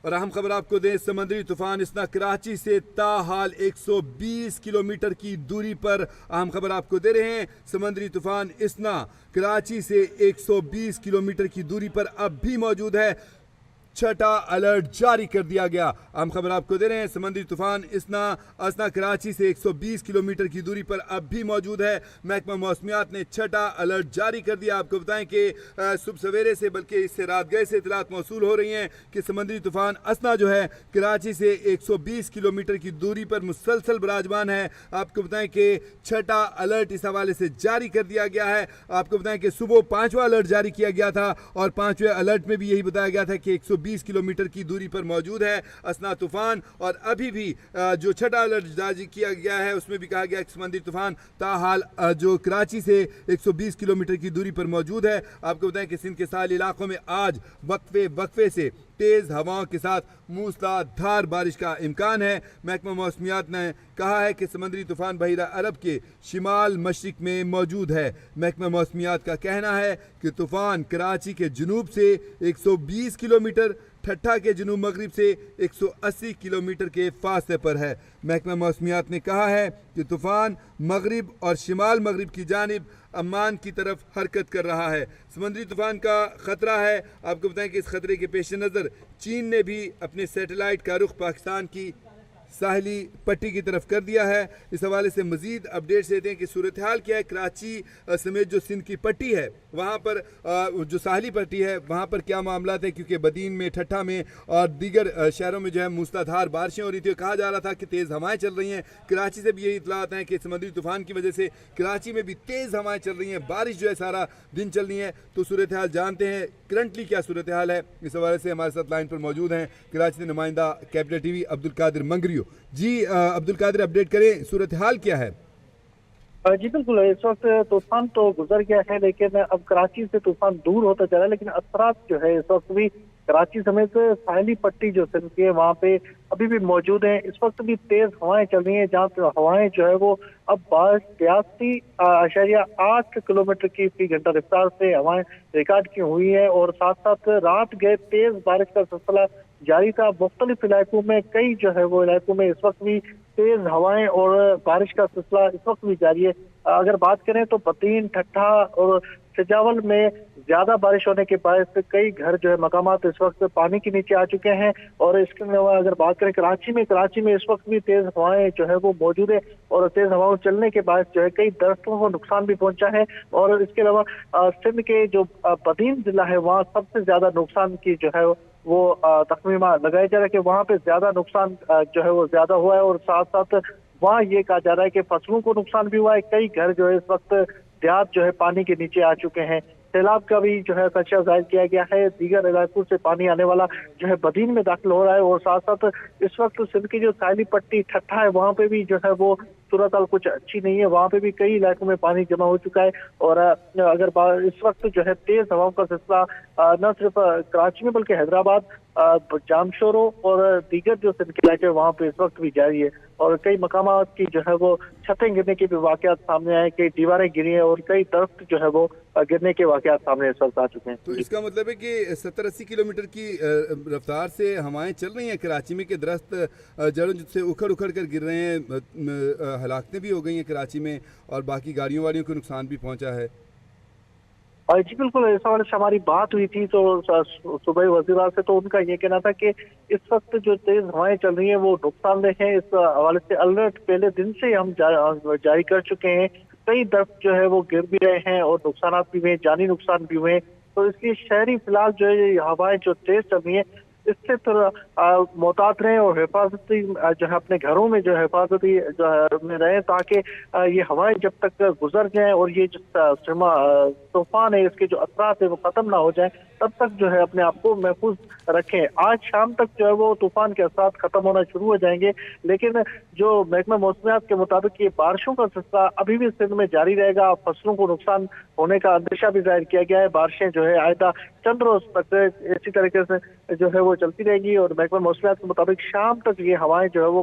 اور اہم خبر آپ کو دیں، سمندری طوفان اسنا کراچی سے تاحال 120 کلومیٹر کی دوری پر اہم خبر آپ کو دے رہے ہیں۔ سمندری طوفان اسنا کراچی سے 120 کلومیٹر کی دوری پر اب بھی موجود ہے، چھٹا الرٹ جاری کر دیا گیا۔ ہم خبر آپ کو دے رہے ہیں، سمندری طوفان اسنا کراچی سے 120 کلومیٹر کی دوری پر اب بھی موجود ہے۔ محکمہ موسمیات نے چھٹا الرٹ جاری کر دیا۔ آپ کو بتائیں کہ صبح سویرے سے بلکہ اس سے رات گئے سے اطلاعات موصول ہو رہی ہیں کہ سمندری طوفان اسنا جو ہے کراچی سے 120 کلومیٹر کی دوری پر مسلسل براجمان ہے۔ آپ کو بتائیں کہ چھٹا الرٹ اس حوالے سے جاری کر دیا گیا ہے۔ آپ کو بتائیں کہ صبح 5واں الرٹ جاری کیا گیا تھا اور 5ویں الرٹ میں بھی یہی بتایا گیا تھا کہ 120 کلومیٹر کی دوری پر موجود ہے اسنا طوفان، اور ابھی بھی جو چھٹا الرٹ جاری کیا گیا ہے اس میں بھی کہا گیا کہ سمندری طوفان تاحال جو کراچی سے 120 کلومیٹر کی دوری پر موجود ہے۔ آپ کو بتائیں کہ سندھ کے ساحلی علاقوں میں آج وقفے سے تیز ہواؤں کے ساتھ موسلا دھار بارش کا امکان ہے۔ محکمہ موسمیات نے کہا ہے کہ سمندری طوفان بحیرہ عرب کے شمال مشرق میں موجود ہے۔ محکمہ موسمیات کا کہنا ہے کہ طوفان کراچی کے جنوب سے 120 کلومیٹر، ٹھٹھا کے جنوب مغرب سے 180 کلومیٹر کے فاصلے پر ہے۔ محکمہ موسمیات نے کہا ہے کہ طوفان مغرب اور شمال مغرب کی جانب عمان کی طرف حرکت کر رہا ہے۔ سمندری طوفان کا خطرہ ہے۔ آپ کو بتائیں کہ اس خطرے کے پیش نظر چین نے بھی اپنے سیٹلائٹ کا رخ پاکستان کی ساحلی پٹی کی طرف کر دیا ہے۔ اس حوالے سے مزید اپڈیٹس دیتے ہیں کہ صورتحال کیا ہے کراچی سمیت جو سندھ کی پٹی ہے وہاں پر جو ساحلی پٹی ہے وہاں پر کیا معاملات ہیں، کیونکہ بدین میں، ٹھٹھا میں اور دیگر شہروں میں جو ہے موسلا دھار بارشیں ہو رہی تھی۔ کہا جا رہا تھا کہ تیز ہوائیں چل رہی ہیں۔ کراچی سے بھی یہی اطلاعات ہیں کہ سمندری طوفان کی وجہ سے کراچی میں بھی تیز ہوائیں چل رہی ہیں، بارش جو ہے سارا دن چل رہی ہے۔ تو صورتحال جانتے ہیں کرنٹلی کیا صورتحال ہے، اس حوالے سے ہمارے ساتھ لائن پر موجود ہیں کراچی سے نمائندہ کیپٹل ٹی وی عبدالقادر منگریو۔ جی عبدالقادر، اپڈیٹ کریں، صورتحال کیا ہے؟ جی بالکل، اس وقت طوفان تو گزر گیا ہے لیکن اب کراچی سے طوفان دور ہوتا جا رہا ہے، لیکن اثرات جو ہے اس وقت بھی کراچی سمیت ساحلی پٹی جو سندھ کی ہے وہاں پہ ابھی بھی موجود ہیں۔ اس وقت بھی تیز ہوائیں چل رہی ہیں، جہاں پہ ہوائیں جو ہے وہ اب 82.8 کلومیٹر کی فی گھنٹہ رفتار سے ہوائیں ریکارڈ کی ہوئی ہیں، اور ساتھ ساتھ رات گئے تیز بارش کا سلسلہ جاری تھا۔ مختلف علاقوں میں کئی جو ہے وہ علاقوں میں اس وقت بھی تیز ہوائیں اور بارش کا سلسلہ اس وقت بھی جاری ہے۔ اگر بات کریں تو بدین، ٹھٹھا اور سجاول میں زیادہ بارش ہونے کے باعث کئی گھر جو ہے مقامات اس وقت پانی کے نیچے آ چکے ہیں، اور اس کے علاوہ اگر بات کریں کراچی میں اس وقت بھی تیز ہوائیں جو ہے وہ موجود ہے، اور تیز ہواؤں چلنے کے باعث جو ہے کئی درختوں کو نقصان بھی پہنچا ہے۔ اور اس کے علاوہ سندھ کے جو بدین ضلع ہے وہاں سب سے زیادہ نقصان کی جو ہے وہ تخمینہ لگایا جا رہا ہے کہ وہاں پہ زیادہ نقصان جو ہے وہ زیادہ ہوا ہے، اور ساتھ ساتھ وہاں یہ کہا جا رہا ہے کہ فصلوں کو نقصان بھی ہوا ہے۔ کئی گھر جو ہے اس وقت دیہات جو ہے پانی کے نیچے آ چکے ہیں۔ سیلاب کا بھی جو ہے خدشہ ظاہر کیا گیا ہے، دیگر علاقوں سے پانی آنے والا جو ہے بدین میں داخل ہو رہا ہے، اور ساتھ ساتھ اس وقت سندھ کی جو ساحلی پٹی ٹھٹھا ہے وہاں پہ بھی جو ہے وہ صورتحال کچھ اچھی نہیں ہے، وہاں پہ بھی کئی علاقوں میں پانی جمع ہو چکا ہے۔ اور اگر اس وقت جو ہے تیز ہواؤں کا سلسلہ نہ صرف کراچی میں بلکہ حیدرآباد، جامشورو اور دیگر جو سندھ کے علاقے وہاں پہ اس وقت بھی جاری ہے، اور کئی مقامات کی جو ہے وہ چھتیں گرنے کے بھی واقعات سامنے آئے، کئی دیواریں گری ہیں اور کئی درخت جو ہے وہ گرنے کے واقعات سامنے اس وقت آ چکے ہیں۔ تو اس کا مطلب ہے کہ 70-80 کلومیٹر کی رفتار سے ہوائیں چل رہی ہیں کراچی میں، کہ درخت جڑوں سے اکھڑ کر گر رہے ہیں، ہلاکتیں بھی ہو گئی ہیں کراچی میں اور باقی گاڑیوں واڑیوں کو نقصان بھی پہنچا ہے۔ جی بالکل، اس حوالے سے ہماری بات ہوئی تھی تو صوبائی وزیر سے، تو ان کا یہ کہنا تھا کہ اس وقت جو تیز ہوائیں چل رہی ہیں وہ نقصان دہ ہیں۔ اس حوالے سے الرٹ پہلے دن سے ہم جاری کر چکے ہیں۔ کئی درخت جو ہے وہ گر بھی رہے ہیں اور نقصانات بھی ہوئے، جانی نقصان بھی ہوئے، تو اس لیے شہری فی الحال جو ہے ہوائیں جو تیز چل رہی ہیں اس سے تھوڑا محتاط رہیں، اور حفاظتی جو ہے اپنے گھروں میں جو حفاظتی جو ہے میں رہیں، تاکہ یہ ہوائیں جب تک گزر جائیں اور یہ جو طوفان ہے اس کے جو اثرات ہیں وہ ختم نہ ہو جائیں تب تک جو ہے اپنے آپ کو محفوظ رکھیں۔ آج شام تک جو ہے وہ طوفان کے اثرات ختم ہونا شروع ہو جائیں گے، لیکن جو محکمہ موسمیات کے مطابق یہ بارشوں کا سلسلہ ابھی بھی سندھ میں جاری رہے گا۔ فصلوں کو نقصان ہونے کا اندیشہ بھی ظاہر کیا گیا ہے۔ بارشیں جو ہے آئندہ چند روز تک اسی طریقے سے جو ہے وہ چلتی رہے گی، اور محکمہ موسمیات کے مطابق شام تک یہ ہوائیں جو ہے وہ